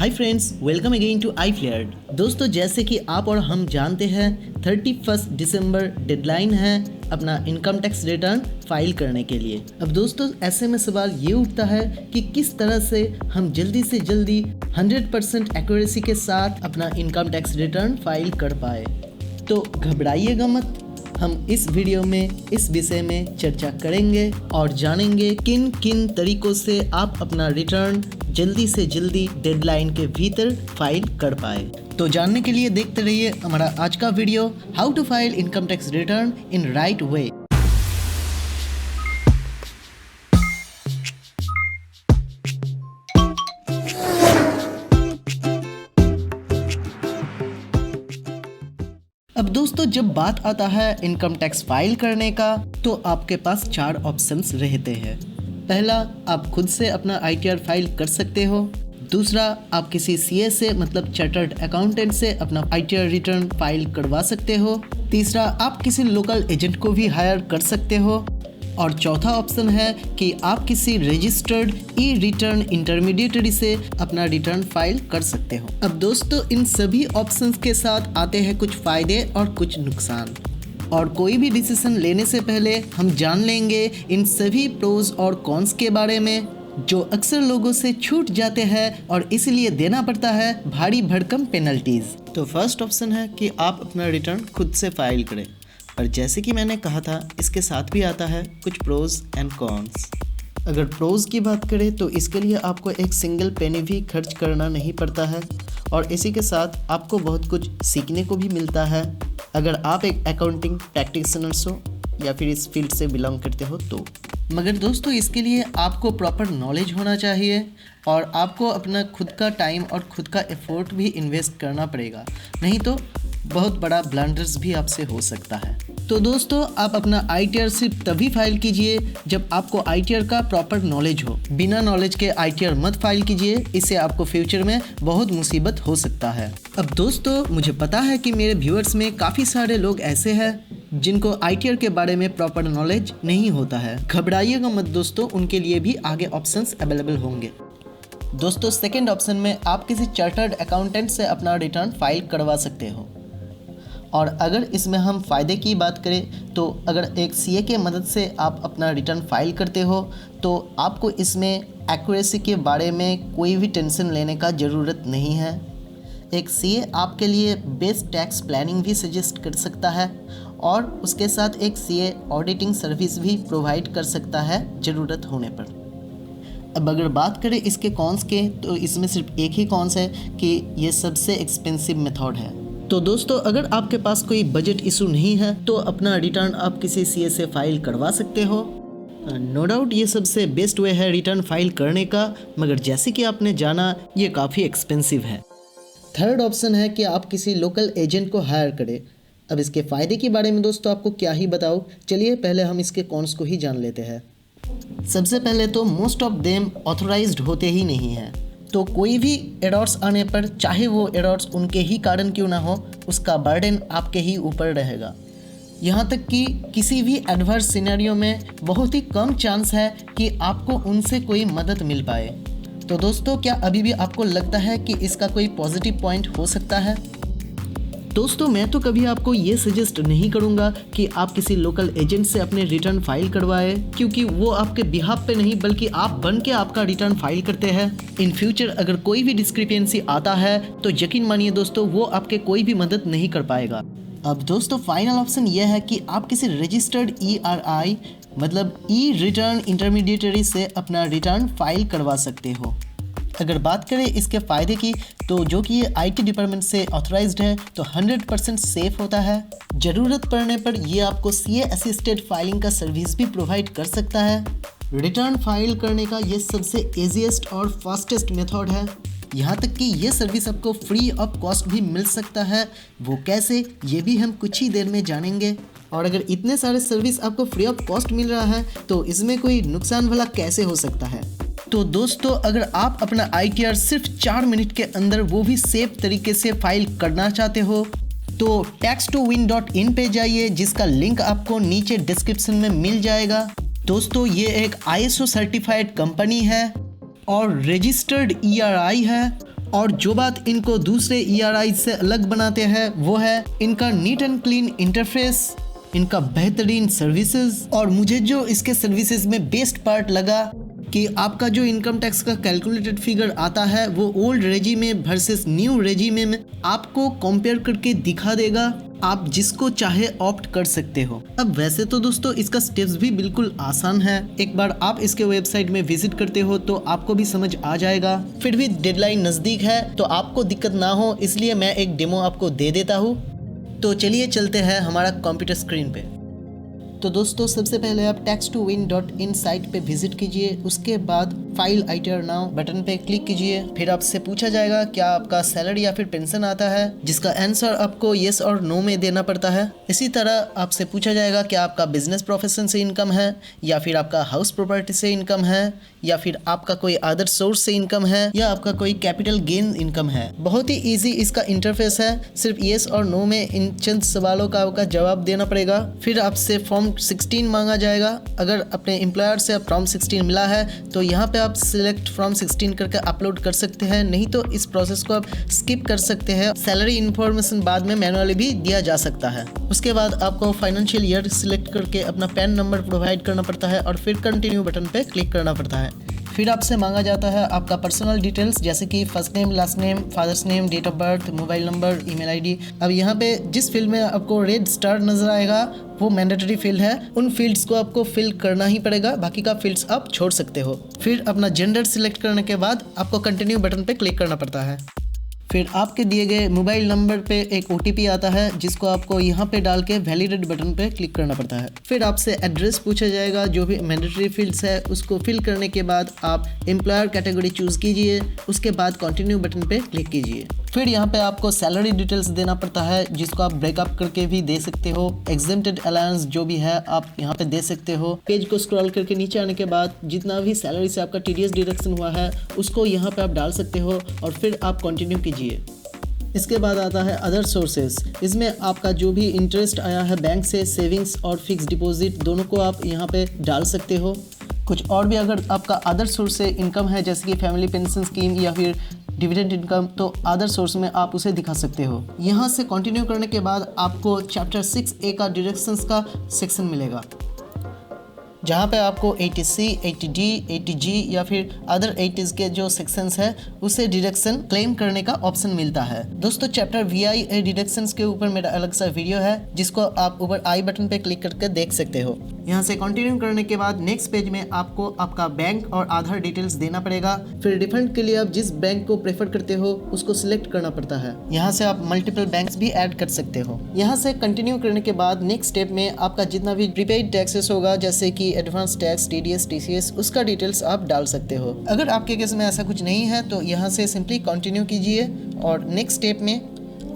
Hi friends, welcome again to iFlared। दोस्तों, जैसे कि आप और हम जानते हैं 31 दिसंबर डेडलाइन है अपना इनकम टैक्स रिटर्न फाइल करने के लिए। अब दोस्तों, ऐसे में सवाल ये उठता है कि किस तरह से हम जल्दी से जल्दी 100% एक्यूरेसी के साथ अपना इनकम टैक्स रिटर्न फाइल कर पाए। तो घबराइएगा मत, हम इस वीडियो में इस विषय में चर्चा करेंगे और जानेंगे किन किन तरीकों से आप अपना रिटर्न जल्दी से जल्दी डेडलाइन के भीतर फाइल कर पाए। तो जानने के लिए देखते रहिए हमारा आज का video, how to file income tax return in right way. अब दोस्तों, जब बात आता है इनकम टैक्स फाइल करने का, तो आपके पास 4 ऑप्शंस रहते हैं। पहला, आप खुद से अपना ITR फाइल कर सकते हो। दूसरा, आप किसी CA से मतलब चार्टर्ड अकाउंटेंट से अपना ITR रिटर्न फाइल करवा सकते हो। तीसरा, आप किसी लोकल एजेंट को भी हायर कर सकते हो। और चौथा ऑप्शन है कि आप किसी रजिस्टर्ड ई रिटर्न इंटरमीडिएटरी से अपना रिटर्न फाइल कर सकते हो। अब दोस्तों, इन सभी ऑप्शंस के साथ आते हैं कुछ फायदे और कुछ नुकसान, और कोई भी डिसीजन लेने से पहले हम जान लेंगे इन सभी प्रोज और कॉन्स के बारे में, जो अक्सर लोगों से छूट जाते हैं और इसलिए देना पड़ता है भारी भरकम पेनल्टीज। तो फर्स्ट ऑप्शन है कि आप अपना रिटर्न खुद से फाइल करें, और जैसे कि मैंने कहा था, इसके साथ भी आता है कुछ प्रोज एंड कॉन्स। अगर प्रोज की बात करें तो इसके लिए आपको एक सिंगल पेनी भी खर्च करना नहीं पड़ता है, और इसी के साथ आपको बहुत कुछ सीखने को भी मिलता है अगर आप एक अकाउंटिंग प्रैक्टिशनर्स हो या फिर इस फील्ड से बिलोंग करते हो तो। मगर दोस्तों, इसके लिए आपको प्रॉपर नॉलेज होना चाहिए और आपको अपना खुद का टाइम और खुद का एफर्ट भी इन्वेस्ट करना पड़ेगा, नहीं तो बहुत बड़ा ब्लंडर्स भी आपसे हो सकता है। तो दोस्तों, आप अपना ITR सिर्फ तभी फाइल कीजिए जब आपको ITR का प्रॉपर नॉलेज हो। बिना नॉलेज के ITR मत फाइल कीजिए, इससे आपको फ्यूचर में बहुत मुसीबत हो सकता है। अब दोस्तों, मुझे पता है कि मेरे व्यूअर्स में काफ़ी सारे लोग ऐसे हैं जिनको ITR के बारे में प्रॉपर नॉलेज नहीं होता है। घबराइएगा मत दोस्तों, उनके लिए भी आगे ऑप्शंस अवेलेबल होंगे। दोस्तों, सेकेंड ऑप्शन में आप किसी चार्टर्ड अकाउंटेंट से अपना रिटर्न फाइल करवा सकते हो। और अगर इसमें हम फ़ायदे की बात करें तो अगर एक CA के मदद से आप अपना रिटर्न फाइल करते हो तो आपको इसमें एक्यूरेसी के बारे में कोई भी टेंशन लेने का ज़रूरत नहीं है। एक CA आपके लिए बेस्ट टैक्स प्लानिंग भी सजेस्ट कर सकता है, और उसके साथ एक CA ऑडिटिंग सर्विस भी प्रोवाइड कर सकता है ज़रूरत होने पर। अब अगर बात करें इसके कॉन्स के, तो इसमें सिर्फ एक ही कॉन्स है कि ये सबसे एक्सपेंसिव मेथड है। तो दोस्तों, अगर आपके पास कोई बजट इशू नहीं है तो अपना रिटर्न आप किसी CA से फाइल करवा सकते हो। नो डाउट ये सबसे बेस्ट वे है रिटर्न फाइल करने का, मगर जैसे कि आपने जाना ये काफ़ी एक्सपेंसिव है। थर्ड ऑप्शन है कि आप किसी लोकल एजेंट को हायर करें। अब इसके फ़ायदे के बारे में दोस्तों आपको क्या ही बताऊँ, चलिए पहले हम इसके कॉन्स को ही जान लेते हैं। सबसे पहले तो मोस्ट ऑफ देम ऑथोराइज्ड होते ही नहीं हैं, तो कोई भी एरर्स आने पर, चाहे वो एरर्स उनके ही कारण क्यों ना हो, उसका बर्डन आपके ही ऊपर रहेगा। यहाँ तक कि किसी भी एडवर्स सिनेरियो में बहुत ही कम चांस है कि आपको उनसे कोई मदद मिल पाए। तो दोस्तों, क्या अभी भी आपको लगता है कि इसका कोई पॉजिटिव पॉइंट हो सकता है? दोस्तों, मैं तो कभी आपको ये सजेस्ट नहीं करूँगा कि आप किसी लोकल एजेंट से अपने रिटर्न फाइल करवाएं, क्योंकि वो आपके बिहाफ पे नहीं बल्कि आप बन के आपका रिटर्न फाइल करते हैं। इन फ्यूचर अगर कोई भी डिस्क्रिपेंसी आता है तो यकीन मानिए दोस्तों, वो आपके कोई भी मदद नहीं कर पाएगा। अब दोस्तों, फाइनल ऑप्शन यह है कि आप किसी रजिस्टर्ड ERI मतलब ई रिटर्न इंटरमीडिएटरी से अपना रिटर्न फाइल करवा सकते हो। अगर बात करें इसके फ़ायदे की, तो जो कि ये IT डिपार्टमेंट से ऑथराइज्ड है तो 100% सेफ होता है। ज़रूरत पड़ने पर ये आपको CA असिस्टेड फाइलिंग का सर्विस भी प्रोवाइड कर सकता है। रिटर्न फाइल करने का ये सबसे ईजीएस्ट और फास्टेस्ट मेथड है। यहाँ तक कि ये सर्विस आपको फ्री ऑफ कॉस्ट भी मिल सकता है। वो कैसे, ये भी हम कुछ ही देर में जानेंगे। और अगर इतने सारे सर्विस आपको फ्री ऑफ कॉस्ट मिल रहा है तो इसमें कोई नुकसान भला कैसे हो सकता है? तो दोस्तों, अगर आप अपना ITR सिर्फ 4 मिनट के अंदर वो भी सेफ तरीके से फाइल करना चाहते हो तो tax2win.in पे जाइए, जिसका लिंक आपको नीचे डिस्क्रिप्शन में मिल जाएगा। दोस्तों, ये एक ISO सर्टिफाइड कंपनी है और रजिस्टर्ड ERI है, और जो बात इनको दूसरे ERI से अलग बनाते हैं वो है इनका नीट एंड क्लीन इंटरफेस, इनका बेहतरीन सर्विसेज। और मुझे जो इसके सर्विसेज में बेस्ट पार्ट लगा कि आपका जो इनकम टैक्स का कैलकुलेटेड फिगर आता है वो ओल्ड रेजिमे वर्सेस न्यू रेजिमे में आपको कंपेयर करके दिखा देगा। आप जिसको चाहे ऑप्ट कर सकते हो। अब वैसे तो दोस्तों इसका स्टेप्स भी बिल्कुल आसान है, एक बार आप इसके वेबसाइट में विजिट करते हो तो आपको भी समझ आ जाएगा। फिर भी डेडलाइन नज़दीक है तो आपको दिक्कत ना हो इसलिए मैं एक डेमो आपको दे देता हूँ। तो चलिए चलते हैं हमारा कंप्यूटर स्क्रीन पे। तो दोस्तों सबसे पहले आप tax2win.in साइट पे विजिट कीजिए, उसके बाद फाइल ITR नाउ बटन पे क्लिक कीजिए। फिर आपसे पूछा जाएगा क्या आपका सैलरी या फिर पेंशन आता है, जिसका आंसर आपको येस और नो में देना पड़ता है। इसी तरह आपसे पूछा जाएगा क्या आपका बिजनेस प्रोफेशन से इनकम है या फिर आपका हाउस प्रॉपर्टी से इनकम है या फिर आपका कोई अदर सोर्स से इनकम है या आपका कोई कैपिटल गेन इनकम है। बहुत ही इजी इसका इंटरफेस है, सिर्फ येस और नो में इन चंद सवालों का आपका जवाब देना पड़ेगा। फिर आपसे फॉर्म 16 मांगा जाएगा। अगर अपने एम्प्लॉयर से फॉर्म 16 मिला है तो यहाँ पे आप सिलेक्ट फॉर्म 16 करके अपलोड कर सकते हैं, नहीं तो इस प्रोसेस को आप स्किप कर सकते हैं। सैलरी इन्फॉर्मेशन बाद में मैनुअली भी दिया जा सकता है। उसके बाद आपको फाइनेंशियल ईयर सिलेक्ट करके अपना पैन नंबर प्रोवाइड करना पड़ता है और फिर कंटिन्यू बटन पे क्लिक करना पड़ता है। फिर आपसे मांगा जाता है आपका पर्सनल डिटेल्स जैसे कि first name, last name, father's name, date of birth, mobile number, email ID. अब यहाँ पे जिस फील्ड में आपको रेड स्टार नजर आएगा वो मैंडेटरी फील्ड है, उन फील्ड्स को आपको फिल करना ही पड़ेगा, बाकी का फील्ड्स आप छोड़ सकते हो। फिर अपना जेंडर सिलेक्ट करने के बाद आपको कंटिन्यू बटन पे क्लिक करना पड़ता है। फिर आपके दिए गए मोबाइल नंबर पे एक OTP आता है जिसको आपको यहाँ पे डाल के वैलिडेट बटन पे क्लिक करना पड़ता है। फिर आपसे एड्रेस पूछा जाएगा, जो भी मैंडेटरी फील्ड्स है उसको फिल करने के बाद आप एम्प्लॉयर कैटेगरी चूज कीजिए, उसके बाद कंटिन्यू बटन पे क्लिक कीजिए। फिर यहाँ पे आपको सैलरी डिटेल्स देना पड़ता है जिसको आप ब्रेकअप करके भी दे सकते हो। एग्जेम्प्टेड अलाउंस जो भी है आप यहाँ पे दे सकते हो। पेज को स्क्रॉल करके नीचे आने के बाद जितना भी सैलरी से आपका TDS डिडक्शन हुआ है उसको यहाँ पे आप डाल सकते हो और फिर आप कंटिन्यू कीजिए। इसके बाद आता है अदर सोर्सेज। इसमें आपका जो भी इंटरेस्ट आया है बैंक से, सेविंग्स और फिक्स डिपॉजिट दोनों को आप यहाँ पे डाल सकते हो। कुछ और भी अगर आपका अदर सोर्स से इनकम है जैसे कि फैमिली पेंशन स्कीम या फिर डिविडेंड इनकम, तो अदर सोर्स में आप उसे दिखा सकते हो। यहाँ से कंटिन्यू करने के बाद आपको चैप्टर 6A का डिडक्शंस का सेक्शन मिलेगा जहाँ पे आपको 80C, 80D, 80G या फिर अदर 80s के जो सेक्शंस है उसे डिडक्शन क्लेम करने का ऑप्शन मिलता है। दोस्तों चैप्टर VIA डिडक्शंस के ऊपर मेरा अलग सा वीडियो है जिसको आप ऊपर आई बटन पे क्लिक करके देख सकते हो। यहाँ से कंटिन्यू करने के बाद नेक्स्ट पेज में आपको आपका बैंक और आधार डिटेल्स देना पड़ेगा। फिर रिफंड के लिए आप जिस बैंक को प्रेफर करते हो उसको सिलेक्ट करना पड़ता है। यहाँ से आप मल्टीपल बैंक्स भी ऐड कर सकते हो। यहाँ से कंटिन्यू करने के बाद नेक्स्ट स्टेप में आपका जितना भी प्रीपेड टैक्सेस होगा जैसे कि एडवांस टैक्स, TDS, TCS, उसका डिटेल्स आप डाल सकते हो। अगर आपके केस में ऐसा कुछ नहीं है तो यहाँ से सिंपली कंटिन्यू कीजिए और नेक्स्ट स्टेप में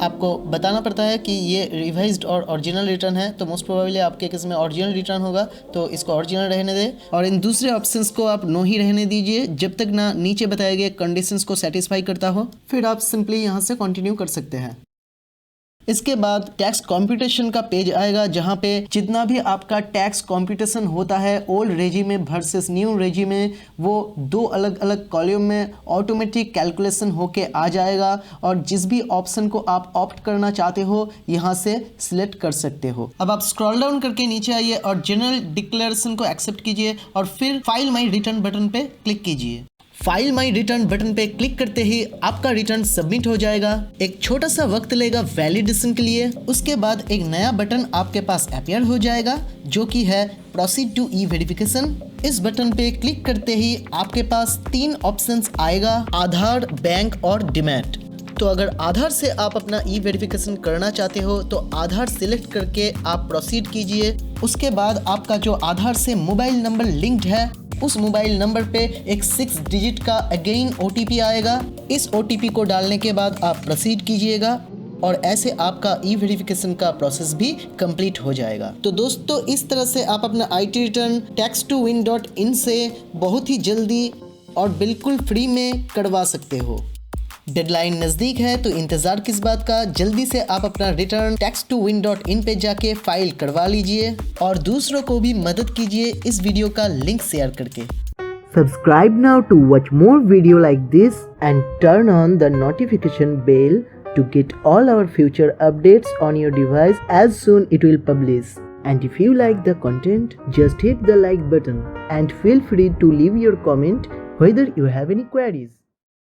आपको बताना पड़ता है कि ये रिवाइज्ड और ओरिजिनल रिटर्न है, तो मोस्ट प्रोबेबली आपके केस में ओरिजिनल रिटर्न होगा तो इसको ओरिजिनल रहने दें और इन दूसरे ऑप्शंस को आप नो ही रहने दीजिए जब तक ना नीचे बताए गए कंडीशंस को सेटिस्फाई करता हो। फिर आप सिंपली यहाँ से कंटिन्यू कर सकते हैं। इसके बाद टैक्स कॉम्प्यूटेशन का पेज आएगा जहाँ पे जितना भी आपका टैक्स कॉम्प्यूटेशन होता है ओल्ड रेजिमे वर्सेस न्यू रेजिमे वो दो अलग अलग कॉलम में ऑटोमेटिक कैलकुलेशन होके आ जाएगा और जिस भी ऑप्शन को आप ऑप्ट करना चाहते हो यहाँ से सिलेक्ट कर सकते हो। अब आप स्क्रॉल डाउन करके नीचे आइए और जनरल डिक्लेरेशन को एक्सेप्ट कीजिए और फिर फाइल माई रिटर्न बटन पे क्लिक कीजिए। फाइल माई रिटर्न बटन पे क्लिक करते ही आपका रिटर्न सबमिट हो जाएगा। एक छोटा सा वक्त लेगा वैलिडेशन के लिए, उसके बाद एक नया बटन आपके पास अपीयर हो जाएगा जो कि है प्रोसीड टू ई वेरिफिकेशन। इस बटन पे क्लिक करते ही आपके पास 3 ऑप्शंस आएगा, आधार, बैंक और डीमैट। तो अगर आधार से आप अपना ई वेरिफिकेशन करना चाहते हो तो आधार सिलेक्ट करके आप प्रोसीड कीजिए। उसके बाद आपका जो आधार से मोबाइल नंबर लिंक्ड है उस मोबाइल नंबर पे एक 6 डिजिट का अगेन OTP आएगा। इस OTP को डालने के बाद आप प्रोसीड कीजिएगा और ऐसे आपका ई वेरिफिकेशन का प्रोसेस भी कंप्लीट हो जाएगा। तो दोस्तों इस तरह से आप अपना IT रिटर्न tax2win.in से बहुत ही जल्दी और बिल्कुल फ्री में करवा सकते हो। डेडलाइन नज़दीक है तो इंतज़ार किस बात का, जल्दी से आप अपना रिटर्न tax2win.in पे जाके फाइल करवा लीजिए और दूसरों को भी मदद कीजिए इस वीडियो का लिंक शेयर करके। Subscribe now to watch more video like this and turn on the notification bell to get all our future updates on your device as soon it will publish. And if you like the content, just hit the like button and feel free to leave your comment whether you have any queries.